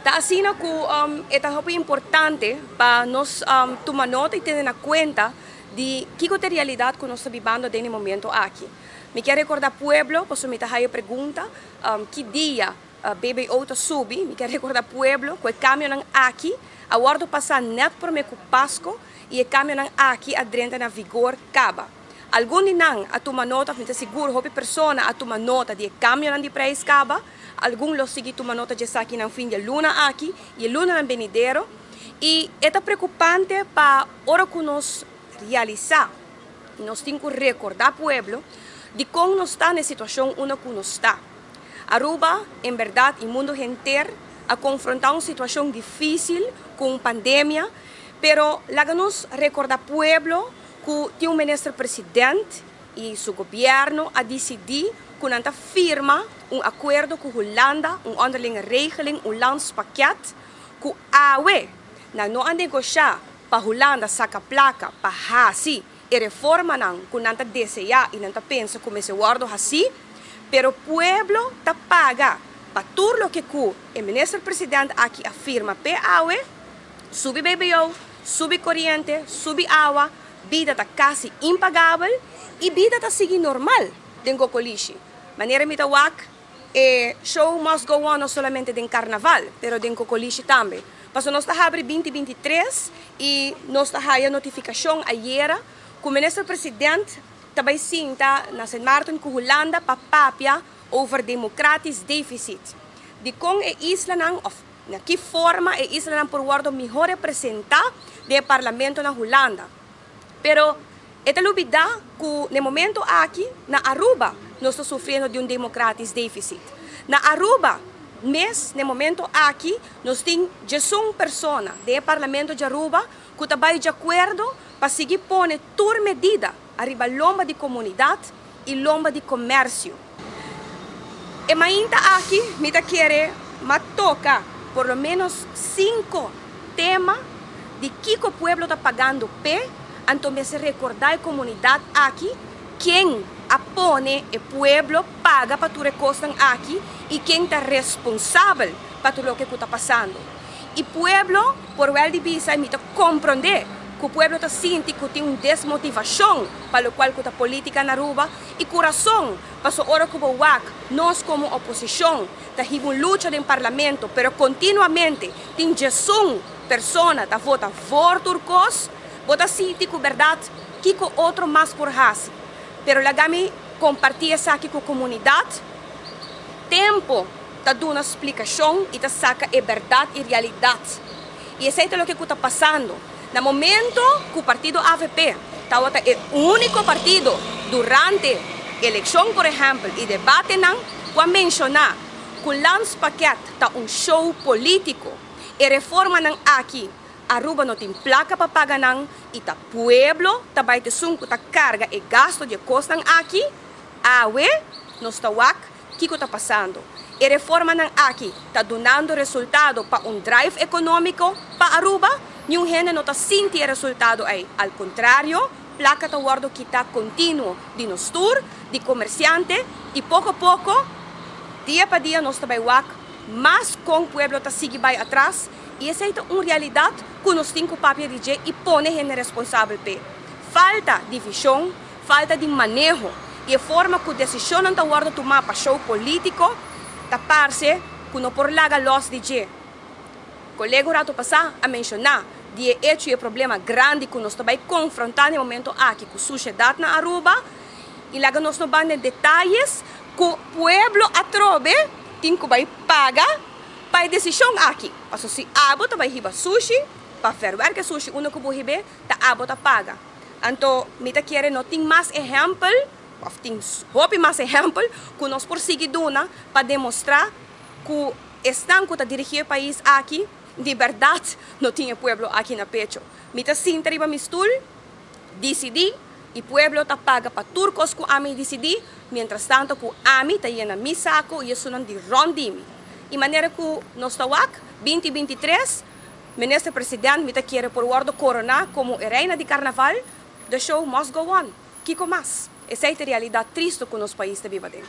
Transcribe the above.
Tá assim que é importante para nós tomar nota e ter em conta de que é a realidade que nós estamos vivendo nesse momento aqui. Me quero recordar pueblo, posso me dar a pergunta, que dia BBO está subi, me quero recordar pueblo, que o caminho aqui, a hora passar net por me com Pasco e o caminho aqui adrenta na vigor caba. Alguns não a tomar nota, me seguro, houve pessoa a tomar nota de caminho de preço caba. Alguns lo seguem tomando nota de aqui no fim de luna aqui e luna no venidero. E é preocupante para hora que nós realizar. Nós temos que recordar pueblo de como nós está na situação onde nós está. Aruba, em verdade, o mundo inteiro a confrontar uma situação difícil com pandemia, pero lá nós recordar pueblo que tem um ministro-presidente e seu governo a decidir que não firma acordo com a Holanda, onderlinge regeling, landspakket, que a UE não a negociar para a Holanda saca placa para assim e reforma não, que não deseja e não pensa como esse guardo assim, pero o pueblo está paga para tudo o que o ministro-presidente aqui afirma para a UE, sube BBO, sube corrente, sube água, vida está quase impagável e vida está seguindo normal dentro do coliche. Maneira me tawak, show must go on não somente em carnaval, pero dentro do coliche também. Porque nós estamos abrindo 2023 e nós estamos a notificação ayer que o ministro-presidente também sinta na Sint Maarten com Holanda para papia over democratisch deficit. De como a isla não, de que forma a isla não por guardo melhor representar do parlamento na Holanda. Pero esta lubida que no momento aqui na Aruba nós estamos sofrendo de democratisch deficit. Na Aruba, no momento aqui, nós temos 11 pessoas do parlamento de Aruba que estão de acordo para seguir pondo toda medida arriba lomba de comunidade e lomba de comércio. E ainda aqui, me quer tocar por lo menos 5 temas de que o povo está pagando pé. Então, me se recordar a comunidade aqui, quem apone o povo paga para tudo que custam aqui e quem está responsável para tudo o que está passando. E o povo, por el de visa, me compreender que o povo está sentindo que tem uma desmotivação para o qual a política na Aruba e coração para a hora que nós como oposição estamos em luta no parlamento, mas continuamente tem 11 pessoas que votam por turcos. Bota sentir que verdade que o outro mais por raça. Pero lá me compartilha isso aqui com a comunidade. Tempo tá dando uma explicação e tá saca a verdade e realidade. E esse é o que está passando. No momento que o partido AVP está o único partido durante a eleição, por exemplo, e debate não, vai mencionar que o landspakket está show político e reforma não aqui. Aruba não tem placa para pagar não, e o pueblo também tem a carga e gasto de custas aqui. A UE não está o que está passando. E reforma não aqui está dando resultado para drive econômico para Aruba. Nenhum gente não está sentindo resultado aí. Ao contrário, placa está guardando que está contínuo de nos tour, de comerciante, e pouco a pouco, dia para dia, nós também mas com o pueblo está seguindo atrás. E essa é uma realidade que nós temos que papel de e pôr gente responsável por. Falta de visão, falta de manejo e a forma que a decisão não está guardando tomar para show político, está parece que não por lá los de. Colega rato passar a mencionar de hecho é problema grande que nós também confrontar no momento aqui com a sociedade na Aruba e lá nós não vamos detalhes que o povo atrobe tem que pagar para a decisão aqui. Porque se a abo vai riba sushi, para ferver que sushi uno que vou ribe, a abo paga. Então, me quer não tem mais exemplo, ou tem mais exemplo que nós por seguir duna para demonstrar que estão que dirigir o país aqui, de verdade, não tinha povo aqui na pecho. Me sim triba mistul, decidir e o povo está paga para turcos que a mim decidir, mientras tanto que a mim está indo mi saco e isso não de rondimi. E maneira que nós estamos 2023, o ministro-presidente me quer por guarda corona como reina de carnaval, the show must go on. Kiko mais. Essa é a realidade triste que o nosso país está vivendo.